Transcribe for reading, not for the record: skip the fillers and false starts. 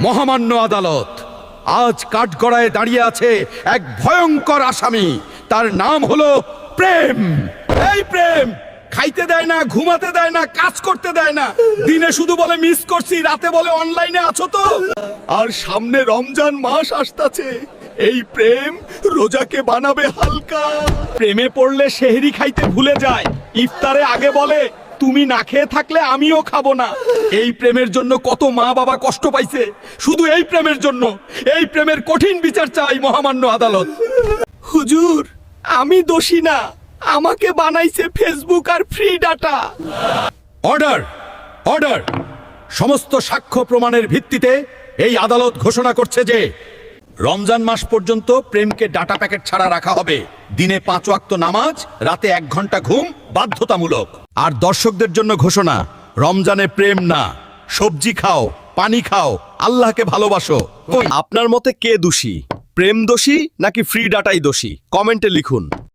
মহামান্য আদালত, আজ কাঠগড়ায় দাঁড়িয়ে আছে এক ভয়ঙ্কর আসামি। তার নাম হলো প্রেম। এই প্রেম খাইতে দেয় না, ঘুমাতে দেয় না, কাজ করতে দেয় না। দিনে শুধু বলে মিস করছি, রাতে বলে অনলাইনে আছো তো। আর সামনে রমজান মাস আসতাছে, এই প্রেম রোজাকে বানাবে হালকা। প্রেমে পড়লে সেহরি খাইতে ভুলে যায়, ইফতারে আগে বলে তুমি না খেয়ে থাকলে আমিও খাবো না। এই প্রেমের জন্য কত মা বাবা কষ্ট পাইছে, শুধু এই প্রেমের জন্য। এই প্রেমের কঠিন বিচার চাই মহামান্য আদালত। হুজুর, আমি দোষী না, আমাকে বানাইছে ফেসবুক আর ফ্রি ডাটা। Order, order. সমস্ত সাক্ষ্য প্রমাণের ভিত্তিতে এই আদালত ঘোষণা করছে যে রমজান মাস পর্যন্ত প্রেমকে ডাটা প্যাকেট ছাড়া রাখা হবে। দিনে 5 ওয়াক্ত নামাজ, রাতে 1 ঘন্টা ঘুম বাধ্যতামূলক। আর দর্শকদের জন্য ঘোষণা, রমজানে প্রেম না, সবজি খাও, পানি খাও, আল্লাহকে ভালোবাসো। আপনার মতে কে দোষী, প্রেম দোষী নাকি ফ্রি ডাটাই দোষী? কমেন্টে লিখুন।